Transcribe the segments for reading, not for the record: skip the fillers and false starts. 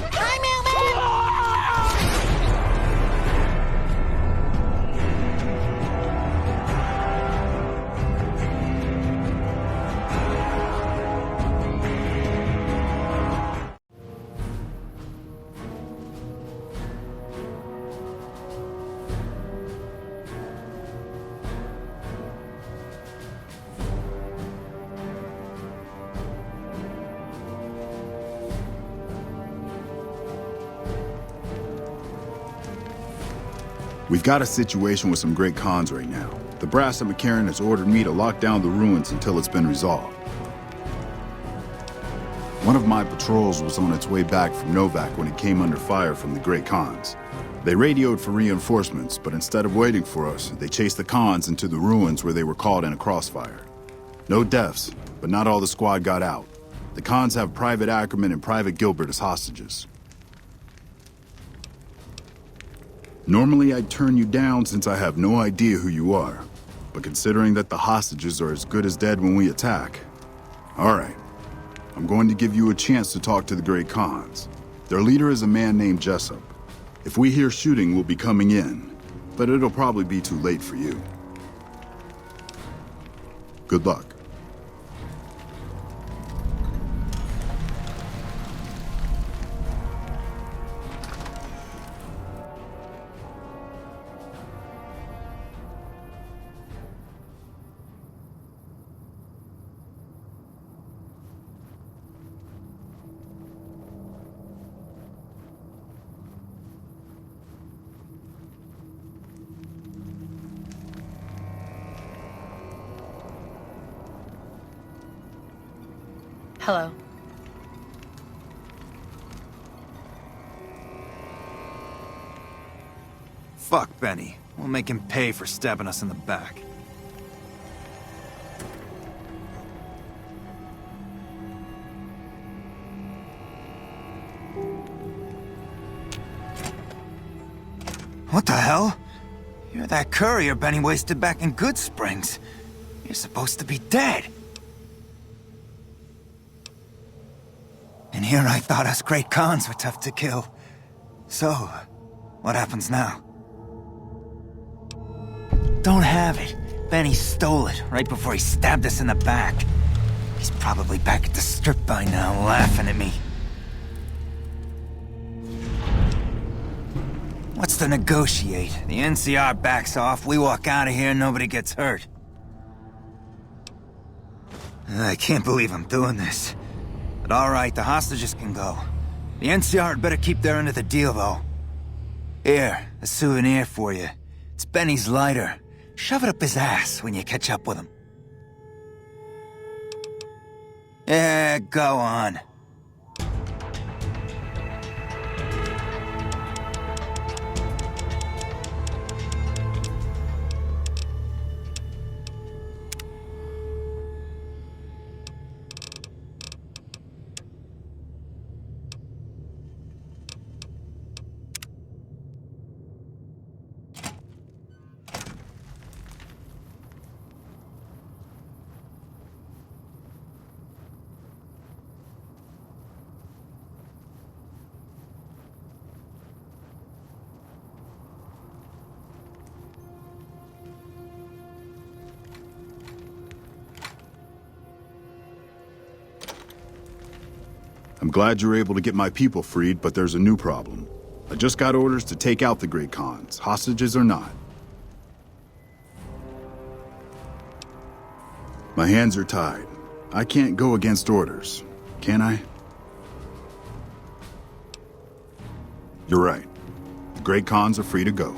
Hi, Mailman! We've got a situation with some great cons right now. The brass at McCarran has ordered me to lock down the ruins until it's been resolved. One of my patrols was on its way back from Novak when it came under fire from the great cons. They radioed for reinforcements, but instead of waiting for us, they chased the cons into the ruins where they were caught in a crossfire. No deaths, but not all the squad got out. The cons have Private Ackerman and Private Gilbert as hostages. Normally I'd turn you down since I have no idea who you are. But considering that the hostages are as good as dead when we attack... Alright. I'm going to give you a chance to talk to the Great Khans. Their leader is a man named Jessup. If we hear shooting, we'll be coming in. But it'll probably be too late for you. Good luck. Hello. Fuck Benny. We'll make him pay for stabbing us in the back. What the hell? You're that courier Benny wasted back in Good Springs. You're supposed to be dead. And here I thought us great cons were tough to kill. So, what happens now? Don't have it. Benny stole it right before he stabbed us in the back. He's probably back at the strip by now, laughing at me. What's to negotiate? The NCR backs off, we walk out of here, nobody gets hurt. I can't believe I'm doing this. But alright, the hostages can go. The NCR had better keep their end of the deal, though. Here, a souvenir for you. It's Benny's lighter. Shove it up his ass when you catch up with him. Yeah, go on. I'm glad you were able to get my people freed, but there's a new problem. I just got orders to take out the Great Khans, hostages or not. My hands are tied. I can't go against orders, can I? You're right. The Great Khans are free to go.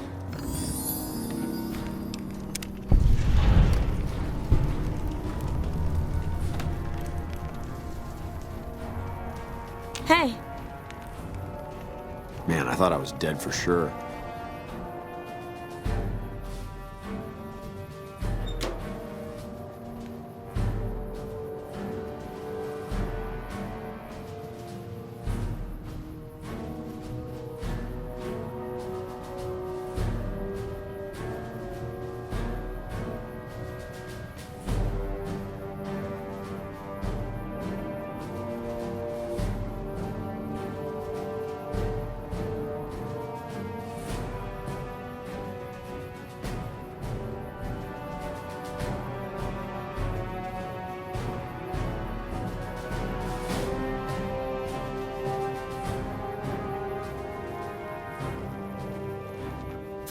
Hey. Man, I thought I was dead for sure.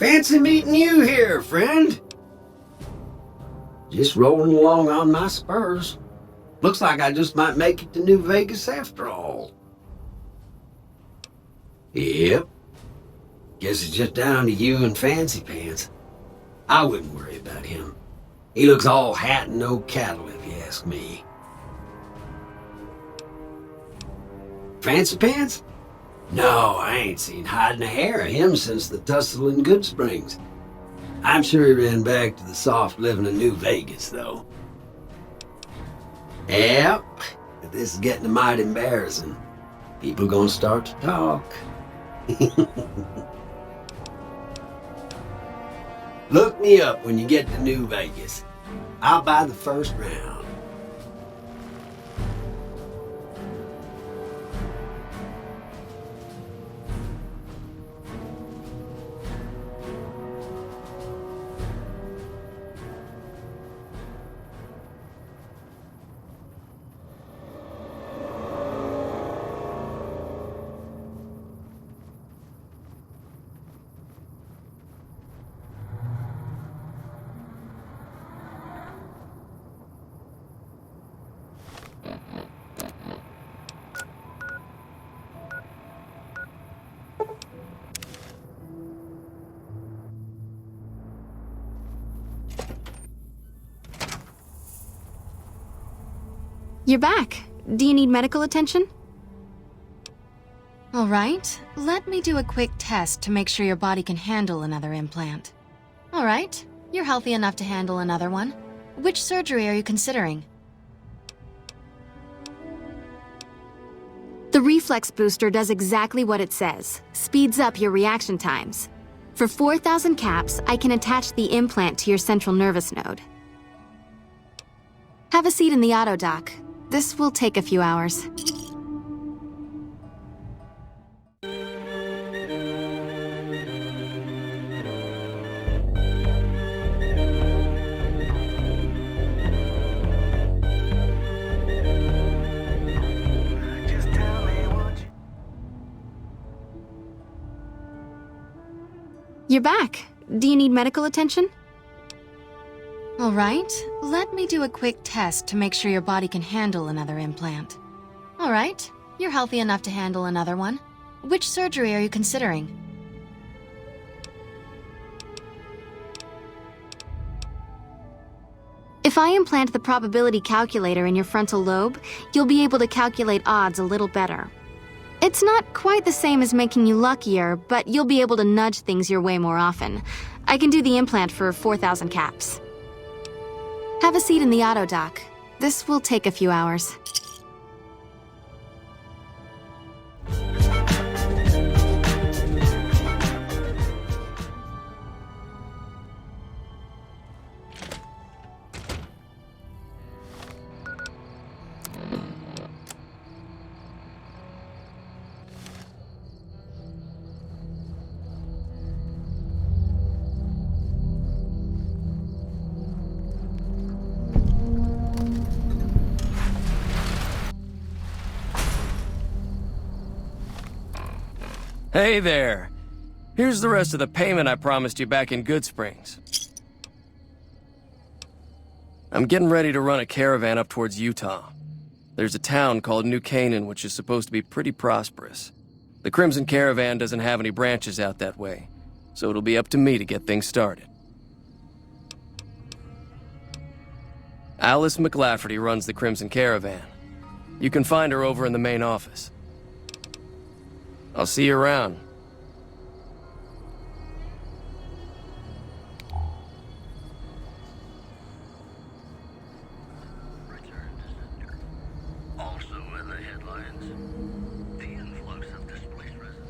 Fancy meeting you here, friend. Just rolling along on my spurs. Looks like I just might make it to New Vegas after all. Yep. Guess it's just down to you and Fancy Pants. I wouldn't worry about him. He looks all hat and no cattle, if you ask me. Fancy Pants? No, I ain't seen hide and hair of him since the tussle in Good Springs. I'm sure he ran back to the soft living of New Vegas, though. Yep, but this is getting mighty embarrassing. People gonna start to talk. Look me up when you get to New Vegas. I'll buy the first round. You're back. Do you need medical attention? All right, let me do a quick test to make sure your body can handle another implant. All right, you're healthy enough to handle another one. Which surgery are you considering? The reflex booster does exactly what it says, speeds up your reaction times. For 4,000 caps, I can attach the implant to your central nervous node. Have a seat in the auto dock. This will take a few hours. You're back. Do you need medical attention? All right, let me do a quick test to make sure your body can handle another implant. All right, you're healthy enough to handle another one. Which surgery are you considering? If I implant the probability calculator in your frontal lobe, you'll be able to calculate odds a little better. It's not quite the same as making you luckier, but you'll be able to nudge things your way more often. I can do the implant for 4,000 caps. Have a seat in the auto dock. This will take a few hours. Hey there. Here's the rest of the payment I promised you back in Good Springs. I'm getting ready to run a caravan up towards Utah. There's a town called New Canaan which is supposed to be pretty prosperous. The Crimson Caravan doesn't have any branches out that way, so it'll be up to me to get things started. Alice McLafferty runs the Crimson Caravan. You can find her over in the main office. I'll see you around. Also in the headlines, the influx of displaced residents.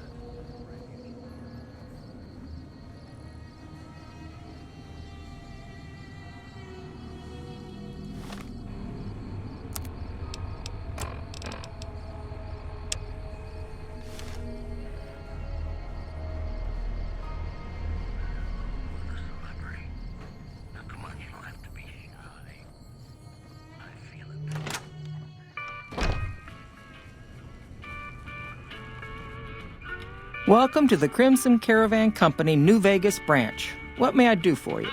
Welcome to the Crimson Caravan Company New Vegas branch. What may I do for you?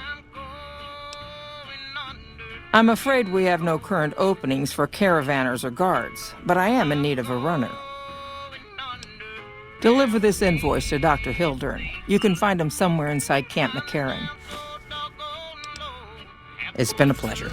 I'm afraid we have no current openings for caravanners or guards, but I am in need of a runner. Deliver this invoice to Dr. Hildern. You can find him somewhere inside Camp McCarran. It's been a pleasure.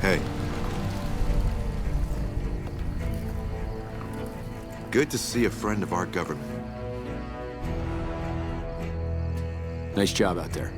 Hey. Good to see a friend of our government. Nice job out there.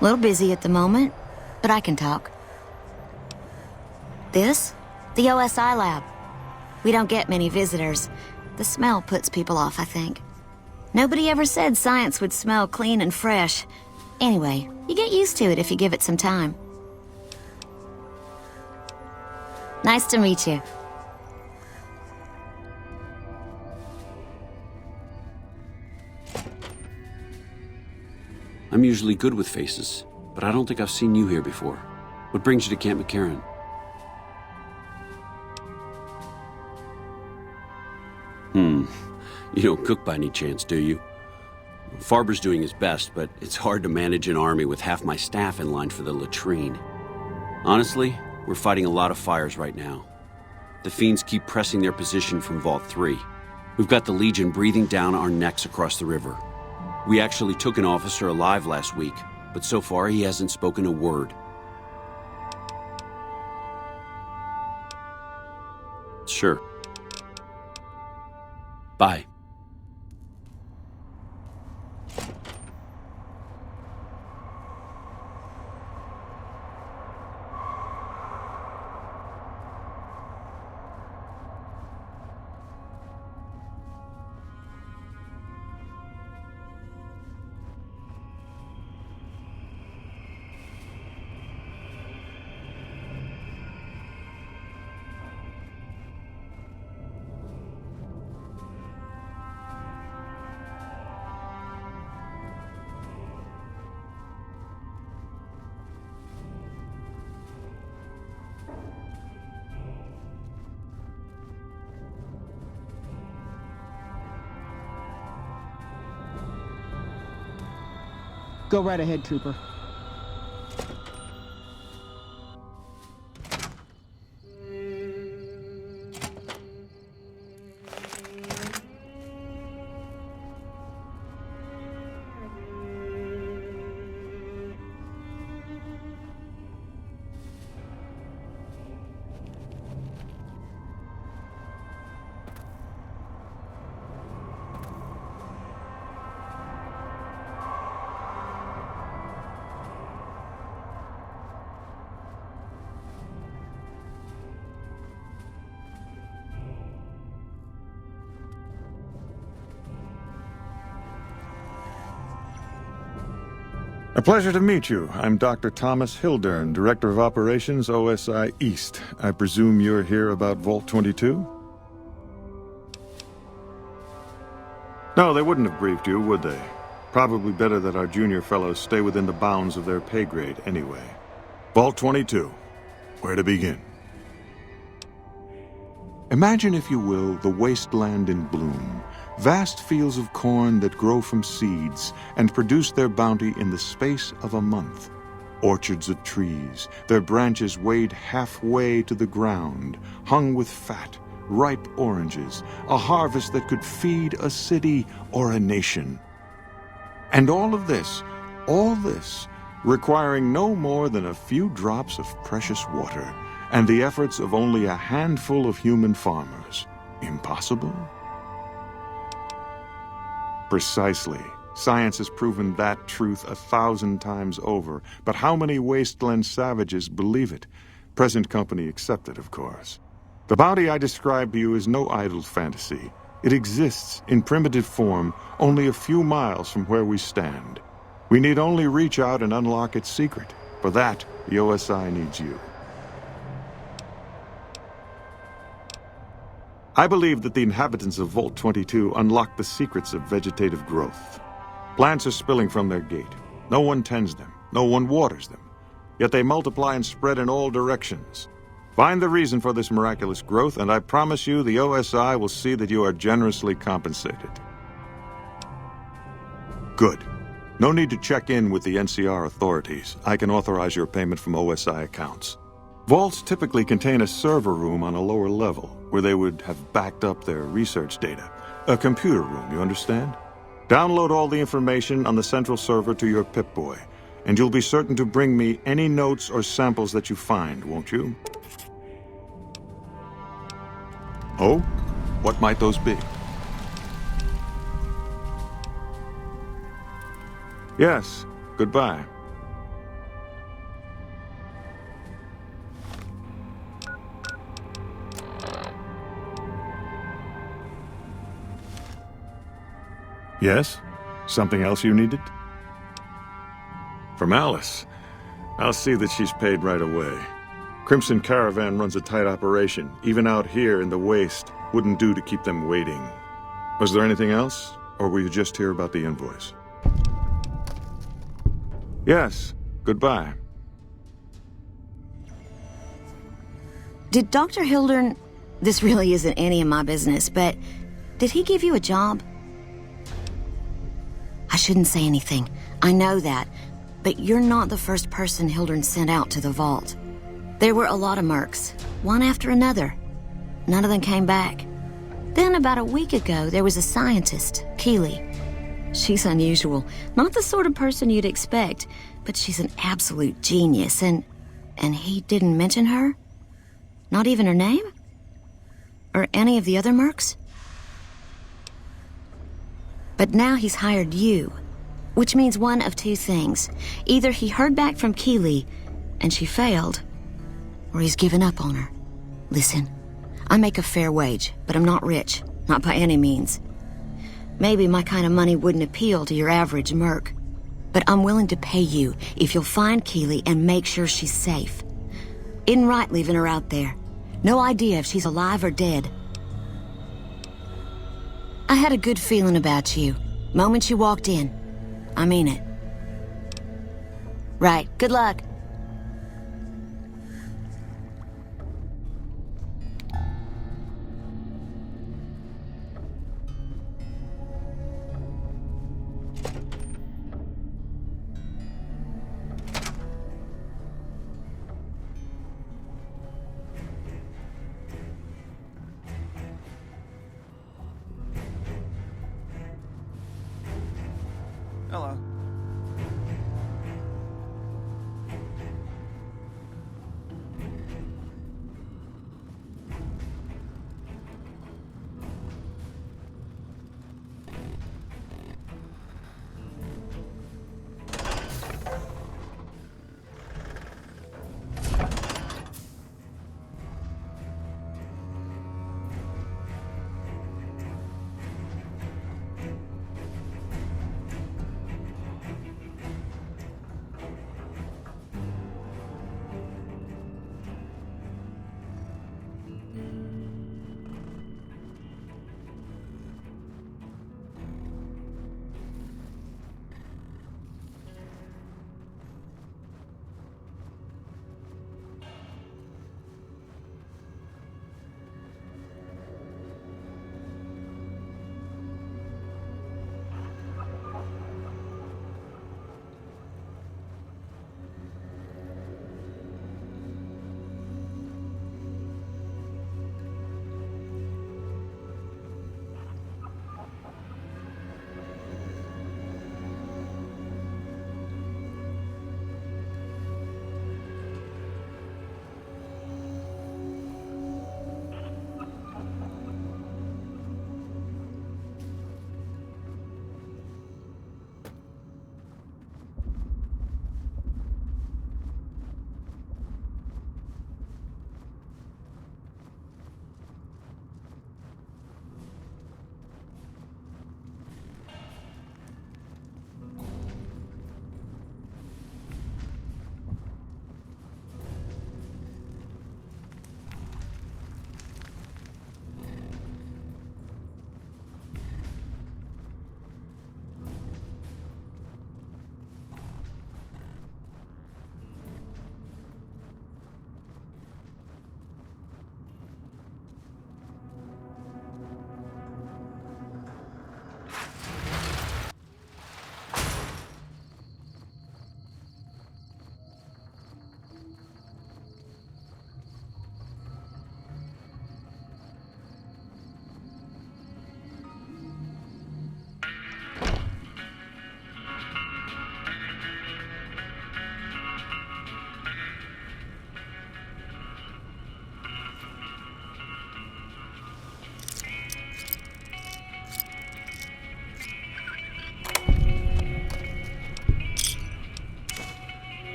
A little busy at the moment, but I can talk. This? The OSI lab. We don't get many visitors. The smell puts people off, I think. Nobody ever said science would smell clean and fresh. Anyway, you get used to it if you give it some time. Nice to meet you. I'm usually good with faces, but I don't think I've seen you here before. What brings you to Camp McCarran? You don't cook by any chance, do you? Farber's doing his best, but it's hard to manage an army with half my staff in line for the latrine. Honestly, we're fighting a lot of fires right now. The fiends keep pressing their position from Vault 3. We've got the Legion breathing down our necks across the river. We actually took an officer alive last week, but so far he hasn't spoken a word. Sure. Bye. Go right ahead, Trooper. A pleasure to meet you. I'm Dr. Thomas Hildern, Director of Operations, OSI East. I presume you're here about Vault 22? No, they wouldn't have briefed you, would they? Probably better that our junior fellows stay within the bounds of their pay grade anyway. Vault 22. Where to begin? Imagine, if you will, the wasteland in bloom. Vast fields of corn that grow from seeds and produce their bounty in the space of a month. Orchards of trees, their branches weighed halfway to the ground, hung with fat, ripe oranges, a harvest that could feed a city or a nation. And all this, requiring no more than a few drops of precious water and the efforts of only a handful of human farmers. Impossible? Precisely. Science has proven that truth 1,000 times over, but how many wasteland savages believe it? Present company accepted, of course. The bounty I describe to you is no idle fantasy. It exists in primitive form only a few miles from where we stand. We need only reach out and unlock its secret. For that, the OSI needs you. I believe that the inhabitants of Vault 22 unlock the secrets of vegetative growth. Plants are spilling from their gate. No one tends them. No one waters them. Yet they multiply and spread in all directions. Find the reason for this miraculous growth, and I promise you the OSI will see that you are generously compensated. Good. No need to check in with the NCR authorities. I can authorize your payment from OSI accounts. Vaults typically contain a server room on a lower level, where they would have backed up their research data. A computer room, you understand? Download all the information on the central server to your Pip-Boy, and you'll be certain to bring me any notes or samples that you find, won't you? Oh? What might those be? Yes. Goodbye. Yes? Something else you needed? From Alice. I'll see that she's paid right away. Crimson Caravan runs a tight operation. Even out here in the waste, wouldn't do to keep them waiting. Was there anything else? Or were you just here about the invoice? Yes. Goodbye. Did Dr. Hildern... This really isn't any of my business, but did he give you a job? I shouldn't say anything. I know that. But you're not the first person Hildern sent out to the vault. There were a lot of mercs, one after another. None of them came back. Then about a week ago, there was a scientist, Keeley. She's unusual. Not the sort of person you'd expect, but she's an absolute genius, and he didn't mention her? Not even her name? Or any of the other mercs? But now he's hired you, which means one of two things. Either he heard back from Keeley, and she failed, or he's given up on her. Listen, I make a fair wage, but I'm not rich, not by any means. Maybe my kind of money wouldn't appeal to your average merc, but I'm willing to pay you if you'll find Keeley and make sure she's safe. Isn't right leaving her out there. No idea if she's alive or dead. I had a good feeling about you. Moment you walked in. I mean it. Right, good luck. Hello.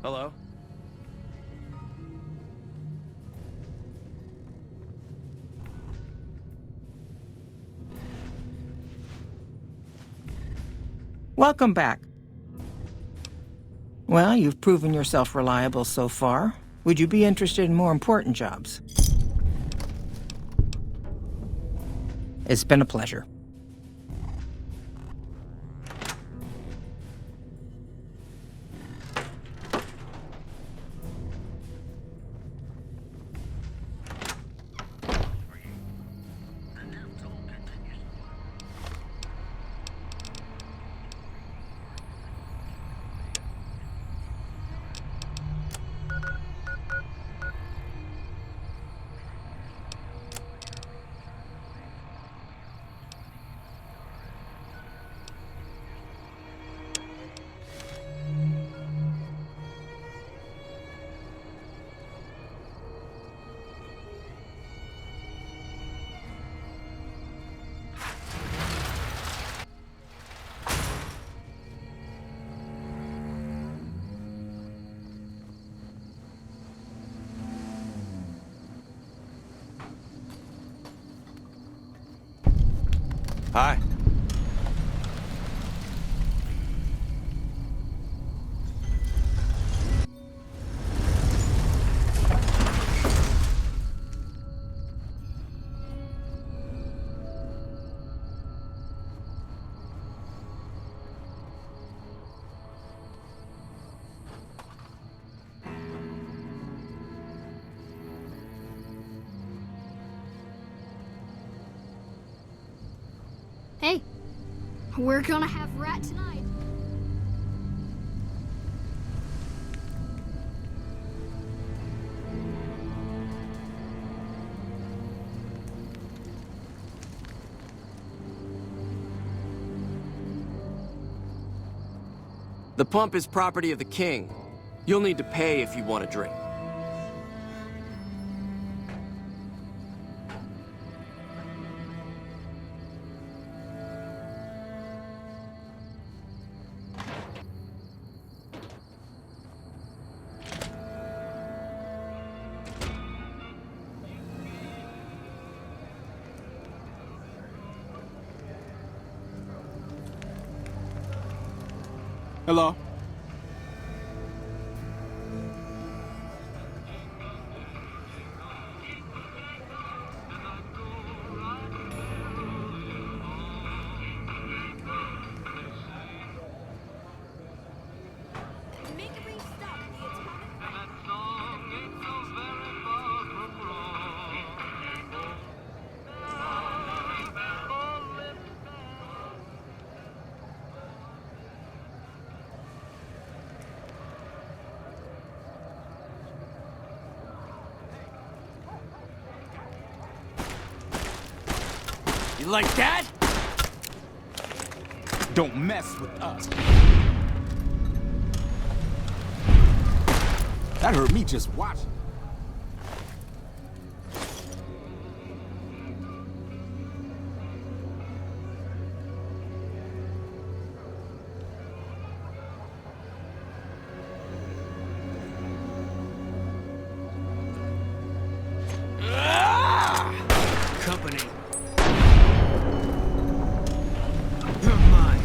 Hello? Welcome back. Well, you've proven yourself reliable so far. Would you be interested in more important jobs? It's been a pleasure. Hi. Hey, we're gonna have rat tonight. The pump is property of the king. You'll need to pay if you want a drink. Hello? You like that? Don't mess with us. That hurt me just watching. Company. You're mine.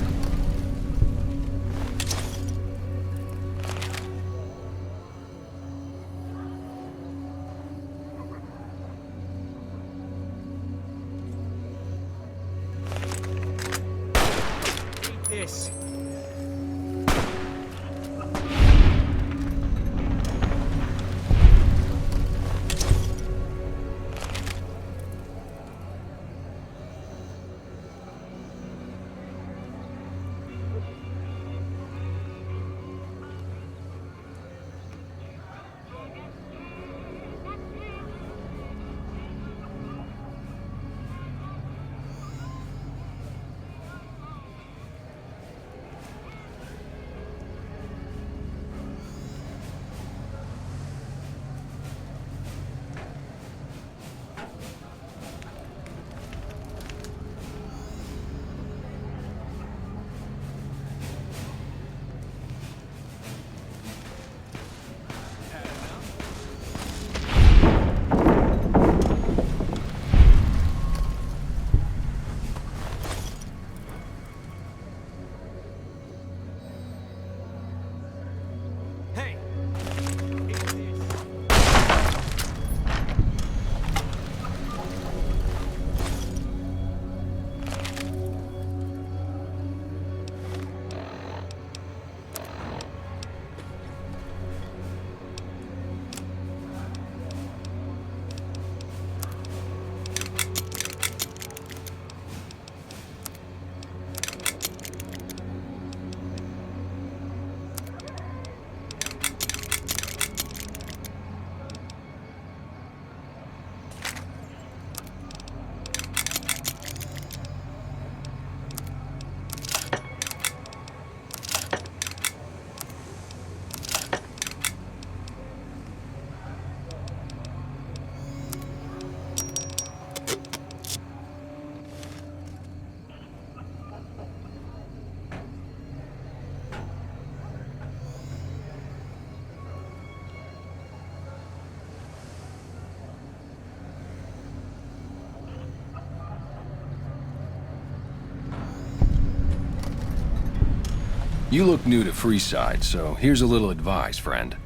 You look new to Freeside, so here's a little advice, friend.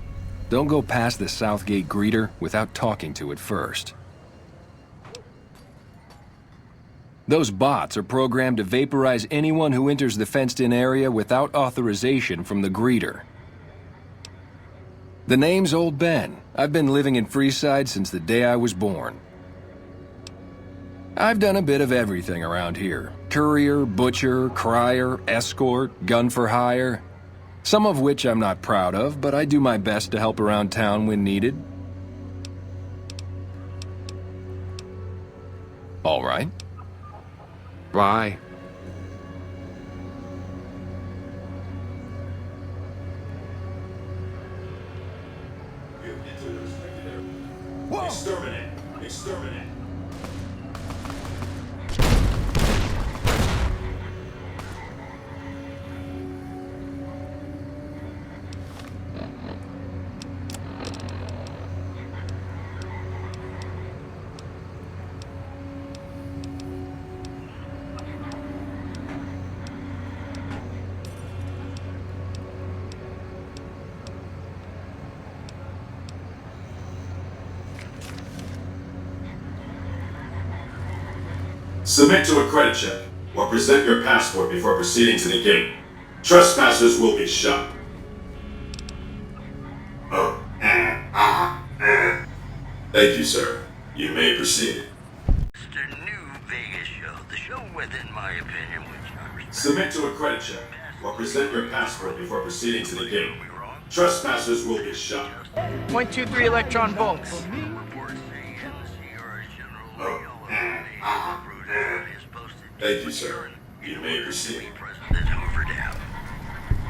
Don't go past the Southgate greeter without talking to it first. Those bots are programmed to vaporize anyone who enters the fenced-in area without authorization from the greeter. The name's Old Ben. I've been living in Freeside since the day I was born. I've done a bit of everything around here. Courier, butcher, crier, escort, gun for hire. Some of which I'm not proud of, but I do my best to help around town when needed. All right. Bye. Whoa. Exterminate! Exterminate! Submit to a credit check, or present your passport before proceeding to the gate. Trespassers will be shot. Thank you, sir. You may proceed. It's the New Vegas show. The show within my opinion, which I respect. Submit to a credit check, or present your passport before proceeding to the gate. Trespassers will be shot. 0.23 electron volts. Thank you, sir. You may proceed.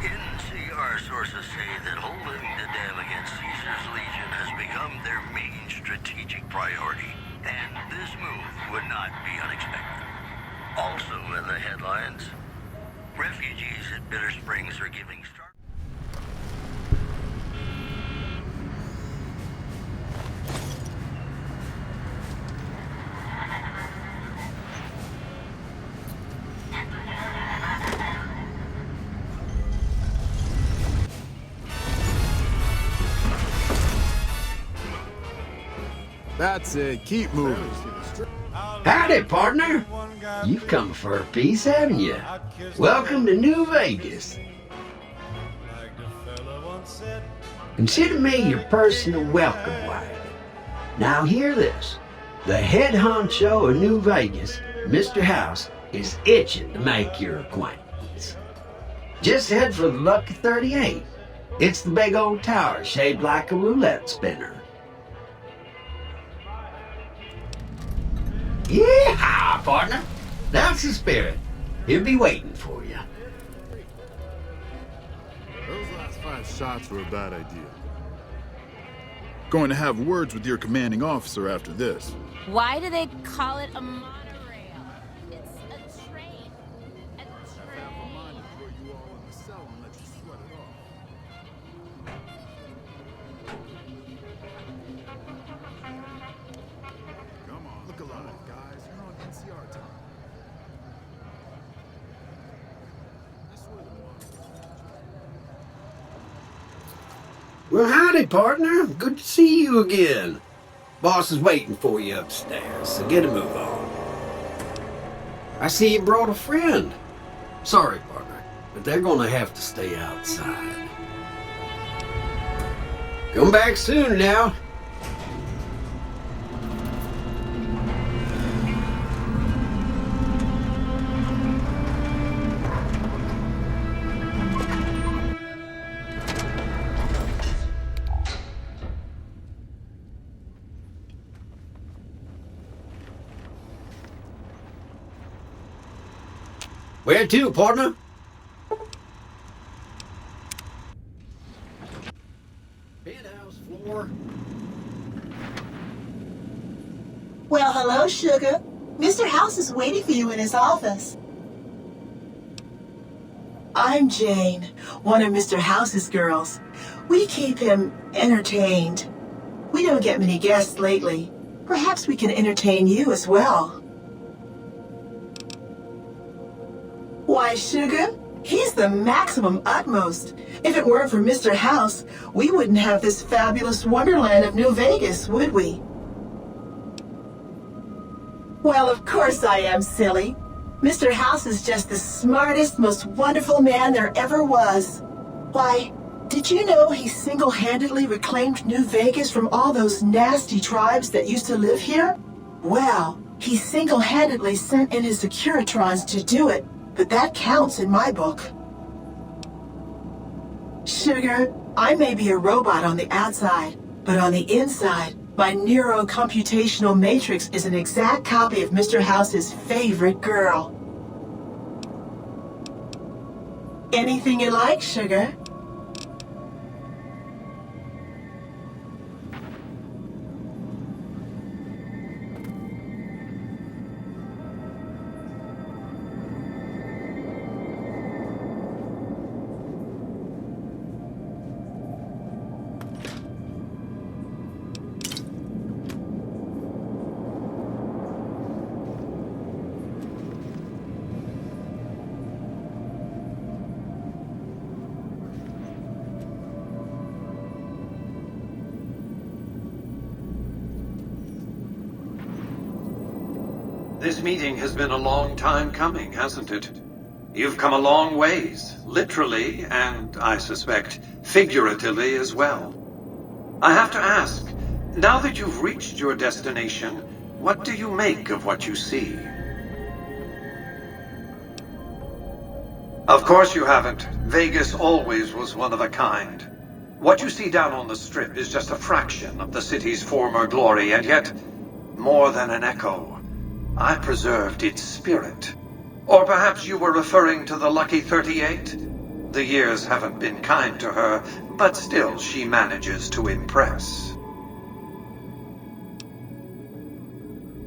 NCR sources say that holding the dam against Caesar's Legion has become their main strategic priority, and this move would not be unexpected. Also in the headlines, refugees at Bitter Springs are giving start. That's it. Keep moving. Howdy, partner. You've come for a piece, haven't you? Welcome to New Vegas. Consider me your personal welcome wagon. Now hear this. The head honcho of New Vegas, Mr. House, is itching to make your acquaintance. Just head for the Lucky 38. It's the big old tower shaped like a roulette spinner. Yeah, partner. That's the spirit. He'll be waiting for you. Those last 5 shots were a bad idea. Going to have words with your commanding officer after this. Why do they call it a monorail? It's a train. A train. Come on, look alive, guys. You're on NCR time. Well, howdy, partner. Good to see you again. Boss is waiting for you upstairs, so get a move on. I see you brought a friend. Sorry, partner, but they're gonna have to stay outside. Come back soon now. Where to, partner? Penthouse floor. Well, hello, Sugar. Mr. House is waiting for you in his office. I'm Jane, one of Mr. House's girls. We keep him entertained. We don't get many guests lately. Perhaps we can entertain you as well. Why, Sugar? He's the maximum utmost. If it weren't for Mr. House, we wouldn't have this fabulous wonderland of New Vegas, would we? Well, of course I am, silly. Mr. House is just the smartest, most wonderful man there ever was. Why, did you know he single-handedly reclaimed New Vegas from all those nasty tribes that used to live here? Well, he single-handedly sent in his Securitrons to do it, but that counts in my book. Sugar, I may be a robot on the outside, but on the inside, my neurocomputational matrix is an exact copy of Mr. House's favorite girl. Anything you like, Sugar? This meeting has been a long time coming, hasn't it? You've come a long ways, literally, and I suspect figuratively as well. I have to ask, now that you've reached your destination, what do you make of what you see? Of course you haven't. Vegas always was one of a kind. What you see down on the Strip is just a fraction of the city's former glory, and yet, more than an echo. I preserved its spirit. Or perhaps you were referring to the Lucky 38? The years haven't been kind to her, but still she manages to impress.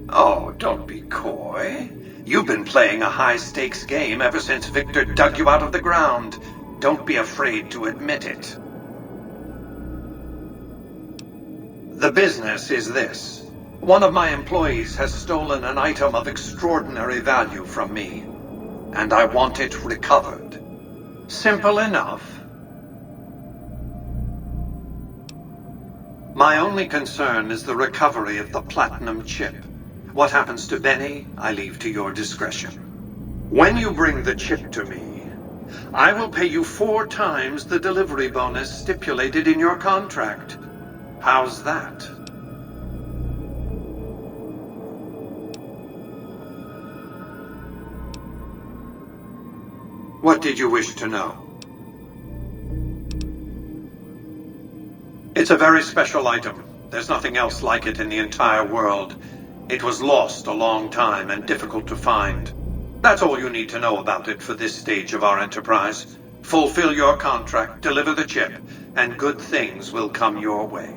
Oh, don't be coy. You've been playing a high-stakes game ever since Victor dug you out of the ground. Don't be afraid to admit it. The business is this. One of my employees has stolen an item of extraordinary value from me, and I want it recovered. Simple enough. My only concern is the recovery of the platinum chip. What happens to Benny, I leave to your discretion. When you bring the chip to me, I will pay you 4 times the delivery bonus stipulated in your contract. How's that? What did you wish to know? It's a very special item. There's nothing else like it in the entire world. It was lost a long time and difficult to find. That's all you need to know about it for this stage of our enterprise. Fulfill your contract, deliver the chip, and good things will come your way.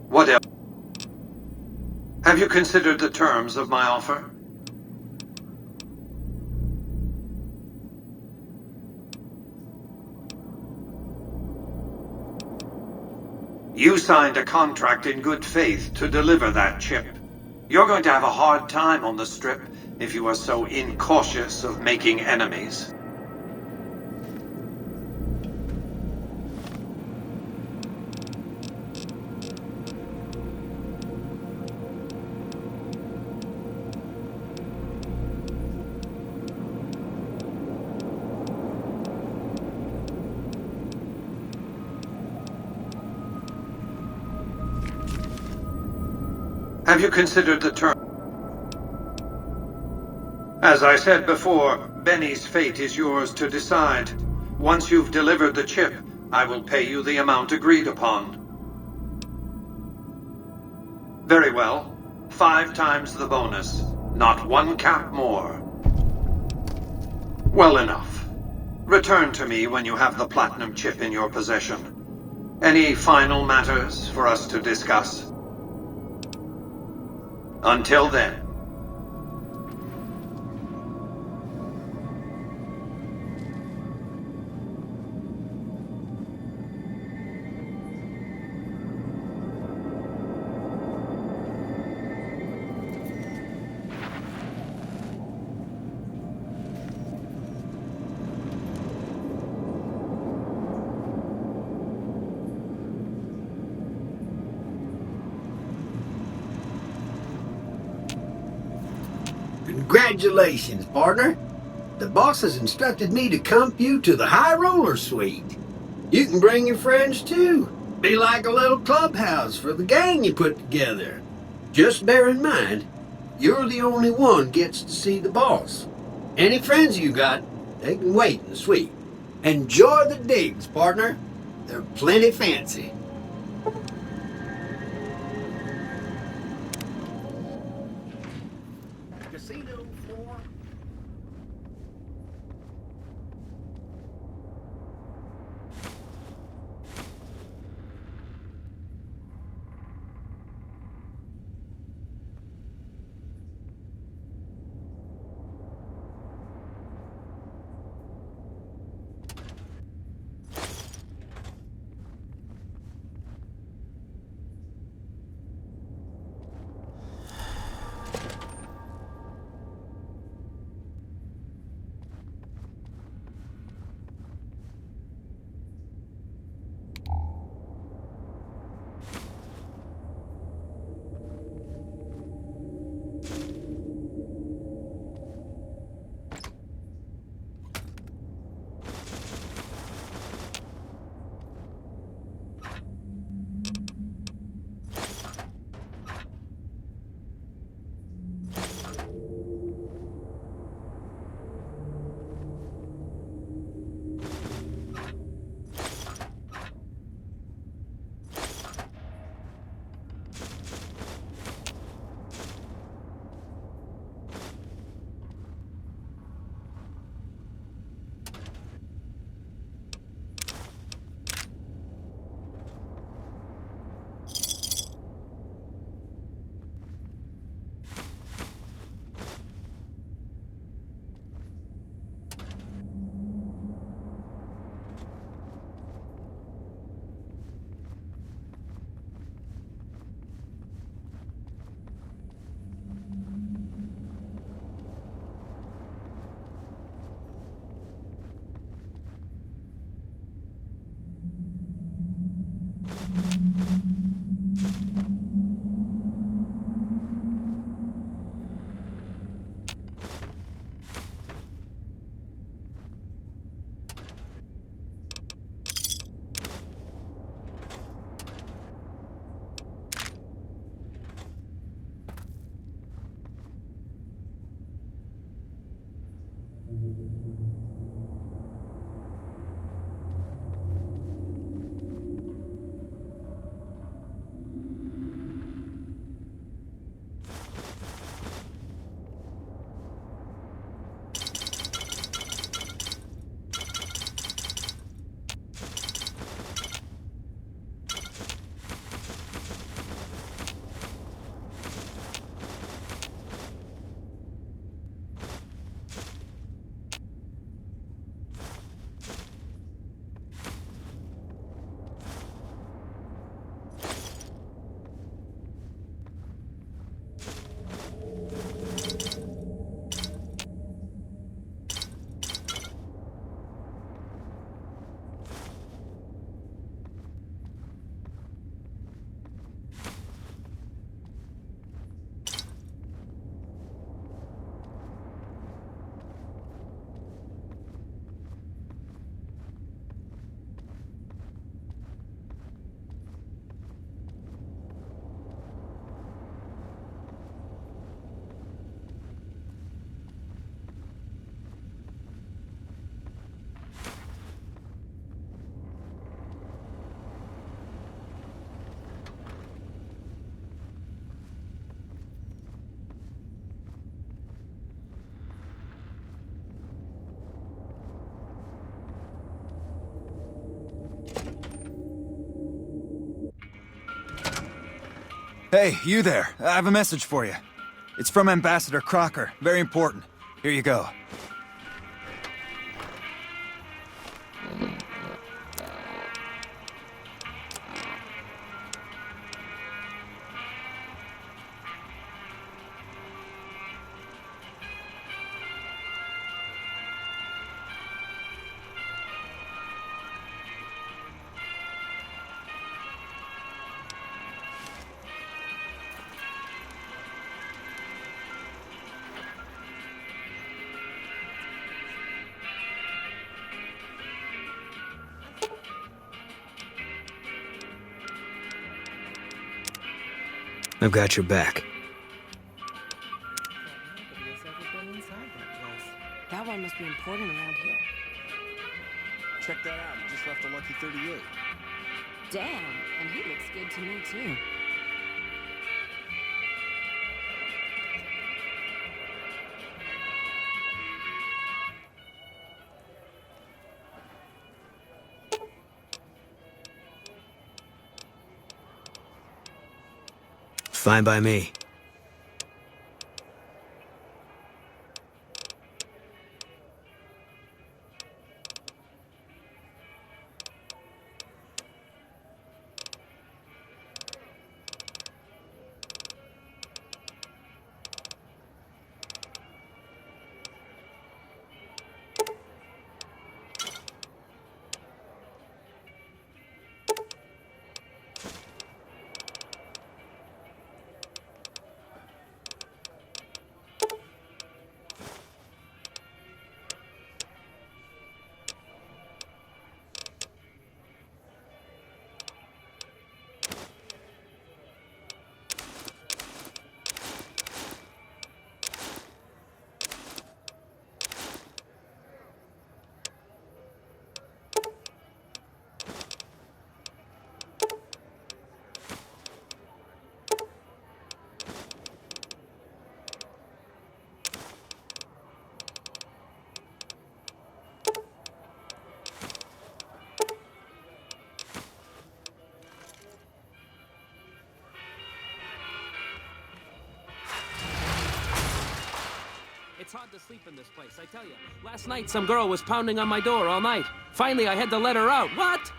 What else? Have you considered the terms of my offer? You signed a contract in good faith to deliver that chip. You're going to have a hard time on the Strip if you are so incautious of making enemies. Have you considered the term? As I said before, Benny's fate is yours to decide. Once you've delivered the chip, I will pay you the amount agreed upon. Very well. 5 times the bonus. Not 1 cap more. Well enough. Return to me when you have the platinum chip in your possession. Any final matters for us to discuss? Until then. Congratulations, partner. The boss has instructed me to comp you to the High Roller Suite. You can bring your friends too. Be like a little clubhouse for the gang you put together. Just bear in mind, you're the only one gets to see the boss. Any friends you got, they can wait in the suite. Enjoy the digs, partner. They're plenty fancy. Casino floor. Hey, you there. I have a message for you. It's from Ambassador Crocker. Very important. Here you go. I've got your back. That one must be important around here. Check that out. He just left a lucky 38. Damn, and he looks good to me too. Fine by me. It's hard to sleep in this place, I tell you. Last night, some girl was pounding on my door all night. Finally, I had to let her out. What?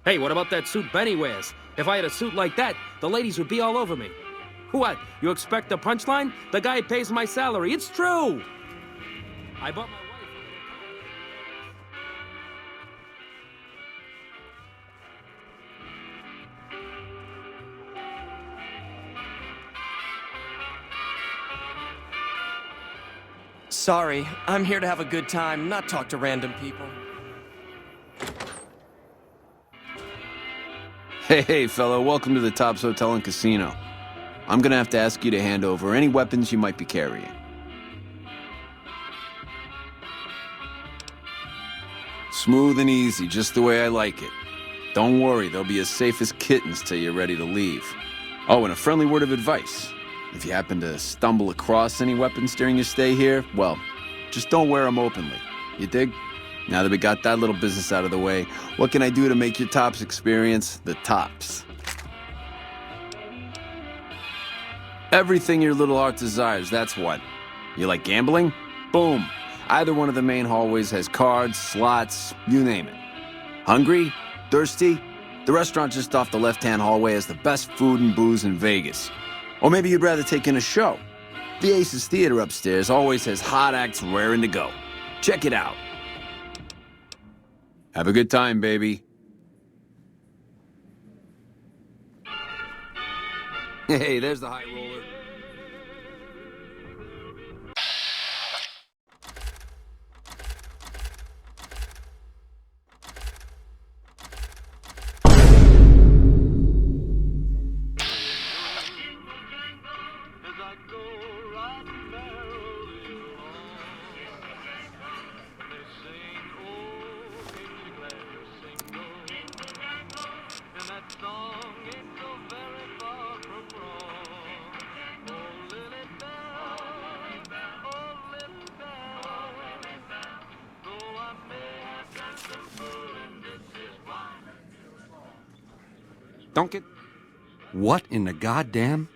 Hey, what about that suit Benny wears? If I had a suit like that, the ladies would be all over me. What? You expect a punchline? The guy pays my salary. It's true! I bought my wife Sorry, I'm here to have a good time, not talk to random people. Hey, fellow, welcome to the Tops Hotel and Casino. I'm gonna have to ask you to hand over any weapons you might be carrying. Smooth and easy, just the way I like it. Don't worry, they'll be as safe as kittens till you're ready to leave. Oh, and a friendly word of advice. If you happen to stumble across any weapons during your stay here, well, just don't wear them openly. You dig? Now that we got that little business out of the way, what can I do to make your Tops experience the tops? Everything your little heart desires, that's what. You like gambling? Boom. Either one of the main hallways has cards, slots, you name it. Hungry? Thirsty? The restaurant just off the left-hand hallway has the best food and booze in Vegas. Or maybe you'd rather take in a show. The Aces Theater upstairs always has hot acts raring to go. Check it out. Have a good time, baby. Hey, there's the high roller. Don't get... What in the goddamn?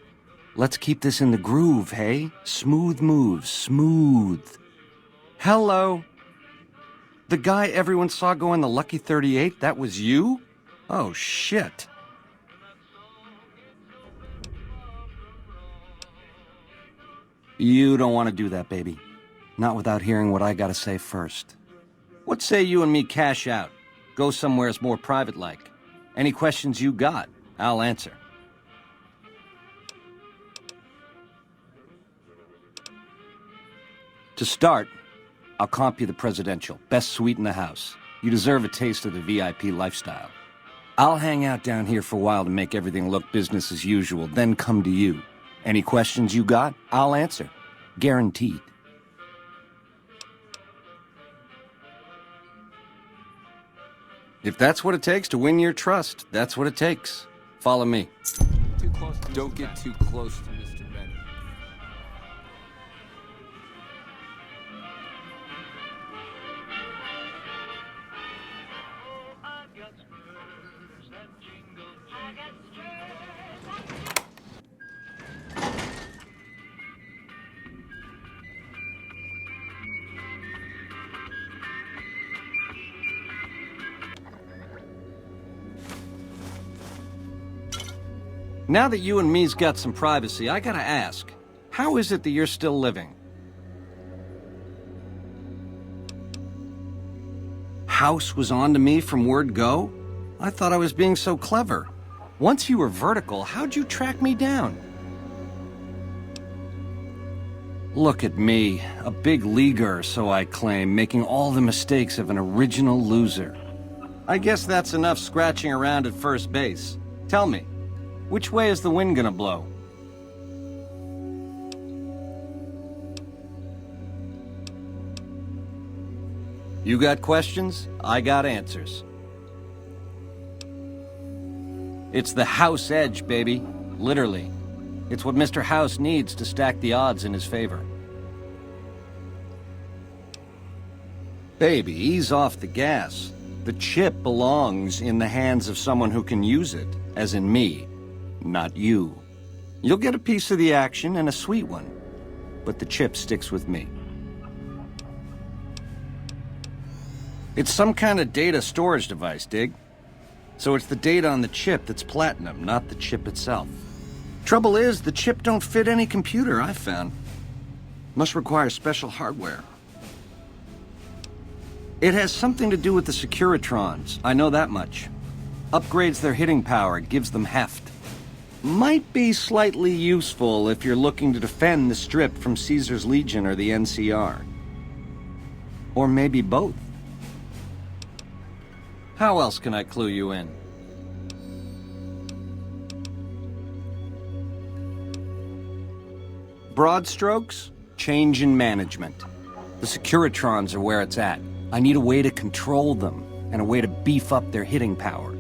Let's keep this in the groove, hey? Smooth moves, smooth. Hello? The guy everyone saw go in the Lucky 38, that was you? Oh, shit. You don't want to do that, baby. Not without hearing what I gotta say first. What say you and me cash out? Go somewheres more private-like. Any questions you got, I'll answer. To start, I'll comp you the presidential. Best suite in the house. You deserve a taste of the VIP lifestyle. I'll hang out down here for a while to make everything look business as usual, then come to you. Any questions you got, I'll answer. Guaranteed. If that's what it takes to win your trust, that's what it takes. Follow me. Too close. Don't get too close to Mr. Benny. Now that you and me's got some privacy, I gotta ask, how is it that you're still living? House was on to me from word go? I thought I was being so clever. Once you were vertical, how'd you track me down? Look at me, a big leaguer, so I claim, making all the mistakes of an original loser. I guess that's enough scratching around at first base. Tell me, which way is the wind gonna blow? You got questions? I got answers. It's the House edge, baby. Literally. It's what Mr. House needs to stack the odds in his favor. Baby, ease off the gas. The chip belongs in the hands of someone who can use it, as in me. Not you. You'll get a piece of the action and a sweet one, but the chip sticks with me. It's some kind of data storage device, dig? So it's the data on the chip that's platinum, not the chip itself. Trouble is, the chip don't fit any computer I've found. Must require special hardware. It has something to do with the Securitrons, I know that much. Upgrades their hitting power, gives them heft. Might be slightly useful if you're looking to defend the Strip from Caesar's Legion or the NCR. Or maybe both. How else can I clue you in? Broad strokes, change in management. The Securitrons are where it's at. I need a way to control them, and a way to beef up their hitting power.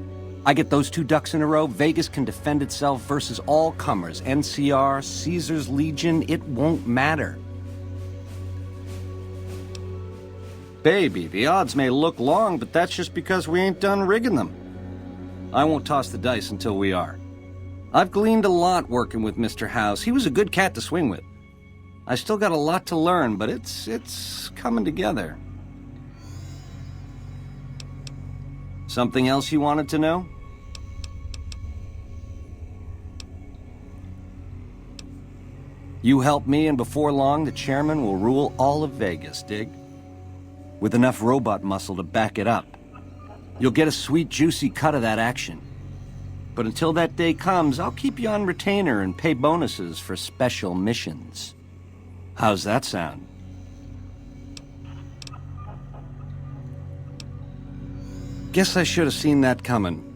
I get those two ducks in a row, Vegas can defend itself versus all comers. NCR, Caesar's Legion, it won't matter. Baby, the odds may look long, but that's just because we ain't done rigging them. I won't toss the dice until we are. I've gleaned a lot working with Mr. House. He was a good cat to swing with. I still got a lot to learn, but it's coming together. Something else you wanted to know? You help me, and before long, the chairman will rule all of Vegas, dig? With enough robot muscle to back it up. You'll get a sweet, juicy cut of that action. But until that day comes, I'll keep you on retainer and pay bonuses for special missions. How's that sound? Guess I should have seen that coming.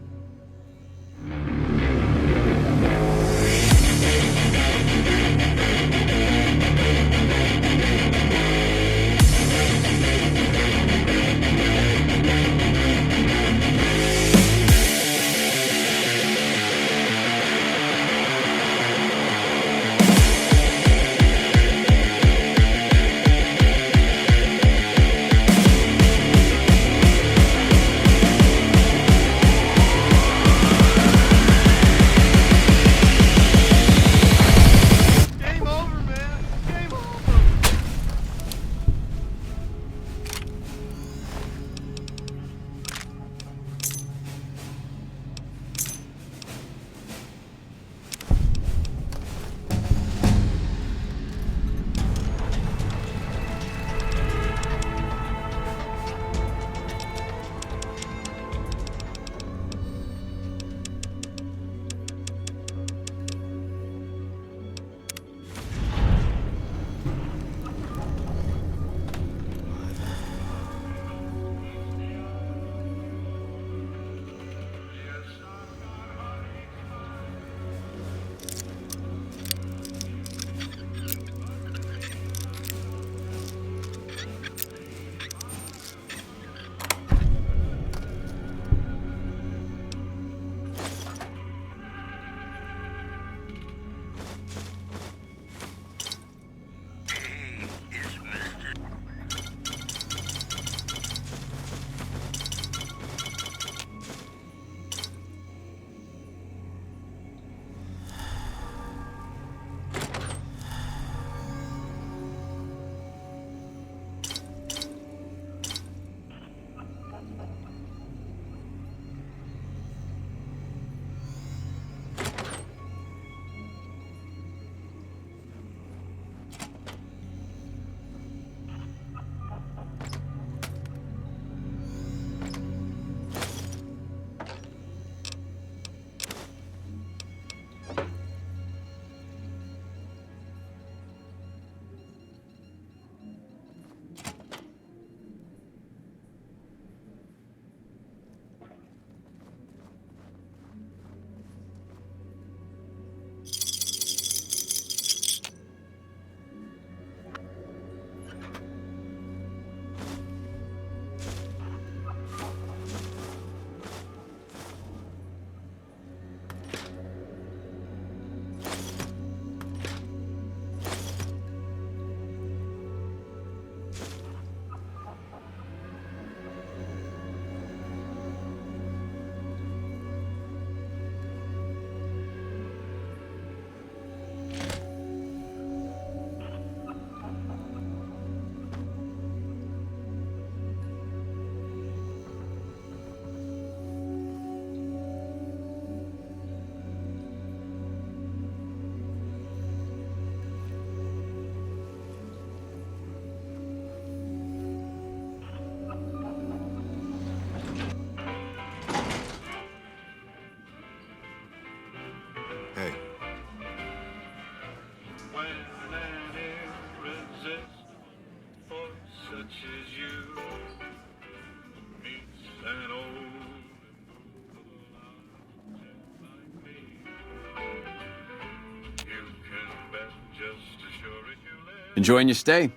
Enjoying your stay?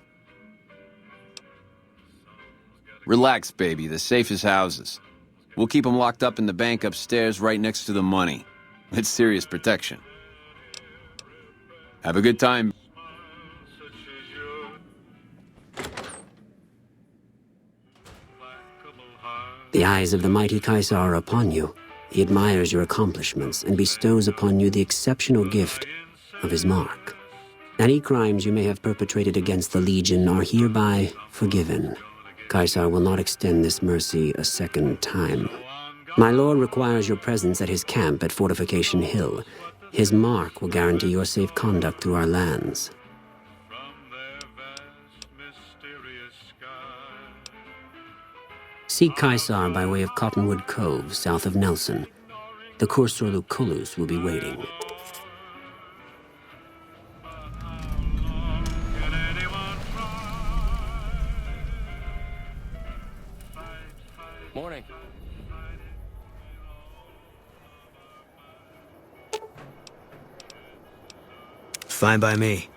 Relax, baby. The safest houses. We'll keep them locked up in the bank upstairs right next to the money. It's serious protection. Have a good time. The eyes of the mighty Caesar are upon you. He admires your accomplishments and bestows upon you the exceptional gift of his mark. Any crimes you may have perpetrated against the Legion are hereby forgiven. Caesar will not extend this mercy a second time. My lord requires your presence at his camp at Fortification Hill. His mark will guarantee your safe conduct through our lands. Seek Caesar by way of Cottonwood Cove, south of Nelson. The Cursor Lucullus will be waiting. Morning. Fine by me.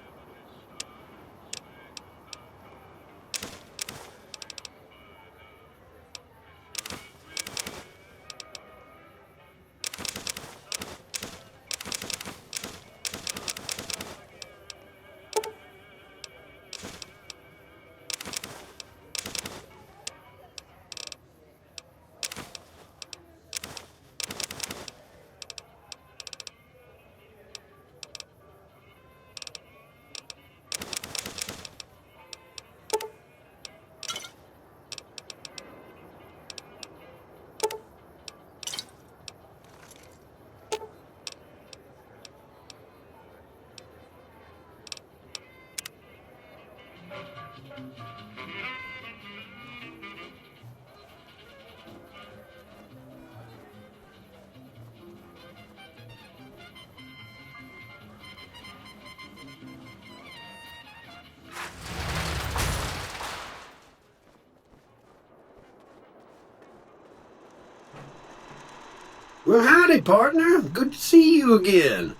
Well, howdy, partner. Good to see you again.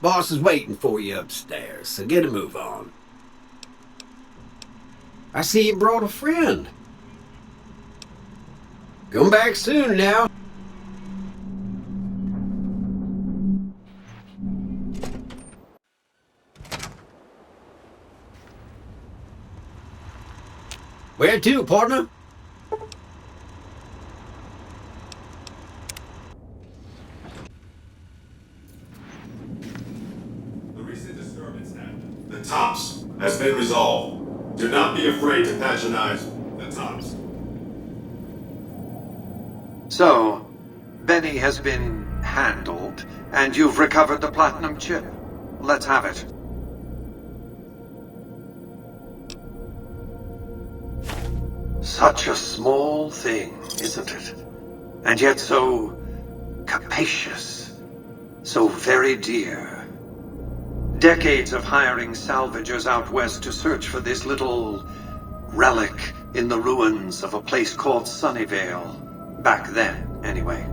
Boss is waiting for you upstairs, so get a move on. I see you brought a friend. Come back soon now. Where to, partner? The Tops has been resolved. Do not be afraid to patronize the Tops. So, Benny has been handled, and you've recovered the platinum chip. Let's have it. Such a small thing, isn't it? And yet so capacious, so very dear. Decades of hiring salvagers out west to search for this little relic in the ruins of a place called Sunnyvale. Back then, anyway.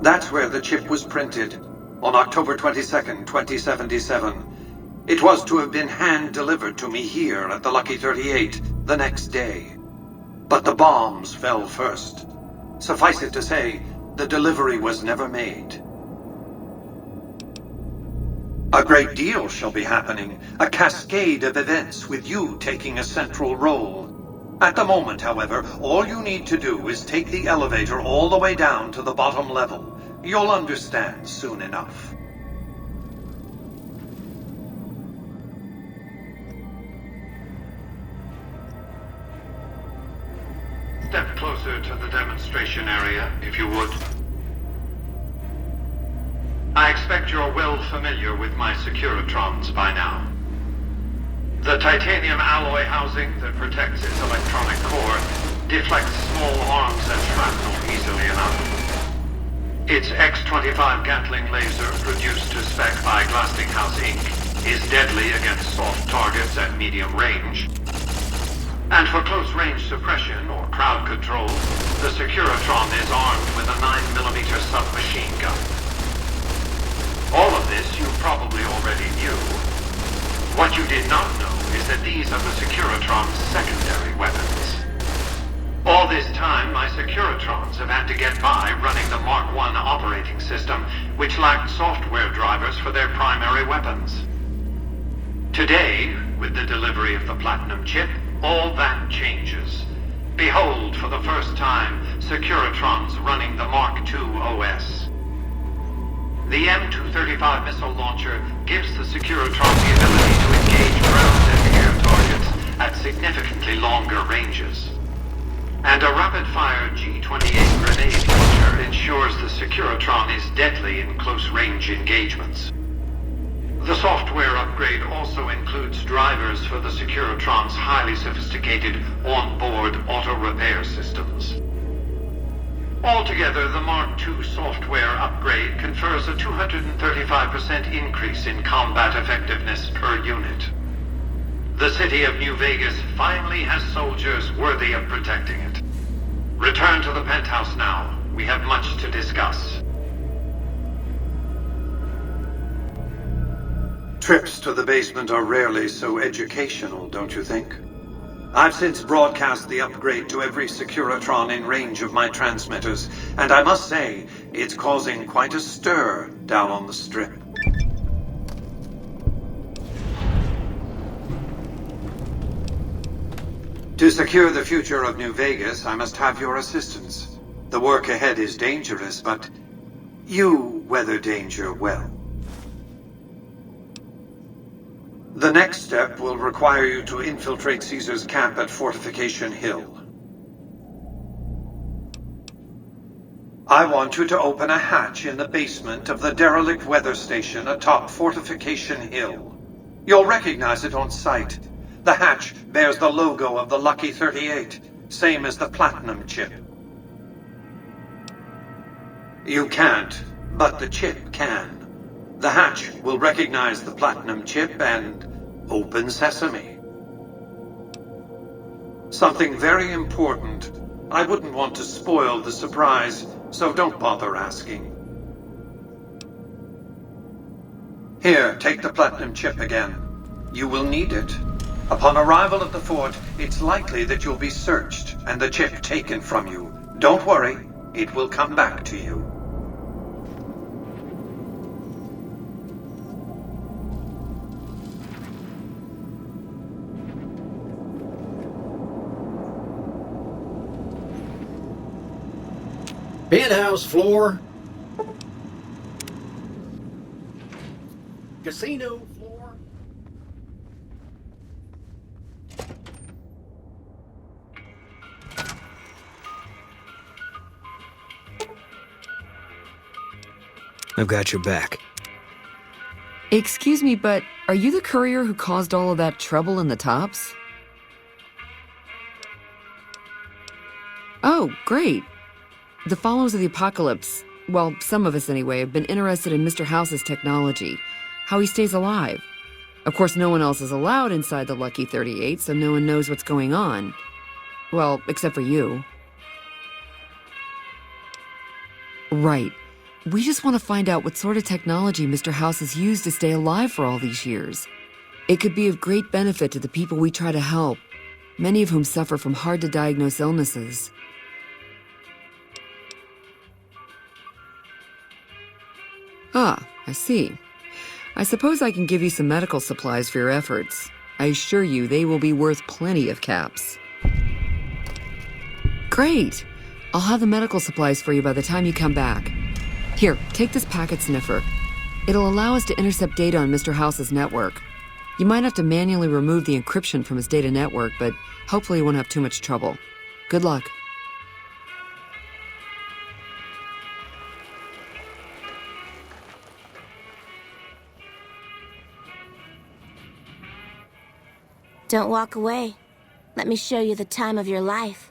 That's where the chip was printed, on October 22nd, 2077. It was to have been hand-delivered to me here at the Lucky 38 the next day. But the bombs fell first. Suffice it to say, the delivery was never made. A great deal shall be happening, a cascade of events with you taking a central role. At the moment, however, all you need to do is take the elevator all the way down to the bottom level. You'll understand soon enough. Step closer to the demonstration area, if you would. I expect you're well familiar with my Securitrons by now. The titanium alloy housing that protects its electronic core deflects small arms and shrapnel easily enough. Its X-25 Gatling laser, produced to spec by Glassinghouse Inc., is deadly against soft targets at medium range. And for close-range suppression or crowd control, the Securitron is armed with a 9mm submachine gun. All of this you probably already knew. What you did not know is that these are the Securitron's secondary weapons. All this time, my Securitrons have had to get by running the Mark I operating system, which lacked software drivers for their primary weapons. Today, with the delivery of the Platinum chip, all that changes. Behold, for the first time, Securitrons running the Mark II OS. The M235 missile launcher gives the Securitron the ability to engage ground and air targets at significantly longer ranges. And a rapid-fire G-28 grenade launcher ensures the Securitron is deadly in close-range engagements. The software upgrade also includes drivers for the Securitron's highly sophisticated on-board auto-repair systems. Altogether, the Mark II software upgrade confers a 235% increase in combat effectiveness per unit. The city of New Vegas finally has soldiers worthy of protecting it. Return to the penthouse now. We have much to discuss. Trips to the basement are rarely so educational, don't you think? I've since broadcast the upgrade to every Securitron in range of my transmitters, and I must say, it's causing quite a stir down on the Strip. To secure the future of New Vegas, I must have your assistance. The work ahead is dangerous, but you weather danger well. The next step will require you to infiltrate Caesar's camp at Fortification Hill. I want you to open a hatch in the basement of the derelict weather station atop Fortification Hill. You'll recognize it on sight. The hatch bears the logo of the Lucky 38, same as the Platinum chip. You can't, but the chip can. The hatch will recognize the Platinum chip and open sesame. Something very important. I wouldn't want to spoil the surprise, so don't bother asking. Here, take the Platinum chip again. You will need it. Upon arrival at the fort, it's likely that you'll be searched and the chip taken from you. Don't worry, it will come back to you. Penthouse floor. Casino floor. I've got your back. Excuse me, but are you the courier who caused all of that trouble in the tops? Oh, great. The followers of the apocalypse, well, some of us anyway, have been interested in Mr. House's technology, how he stays alive. Of course, no one else is allowed inside the Lucky 38, so no one knows what's going on. Well, except for you. Right. We just want to find out what sort of technology Mr. House has used to stay alive for all these years. It could be of great benefit to the people we try to help, many of whom suffer from hard-to-diagnose illnesses. Ah, I see. I suppose I can give you some medical supplies for your efforts. I assure you they will be worth plenty of caps. Great! I'll have the medical supplies for you by the time you come back. Here, take this packet sniffer. It'll allow us to intercept data on Mr. House's network. You might have to manually remove the encryption from his data network, but hopefully you won't have too much trouble. Good luck. Don't walk away. Let me show you the time of your life.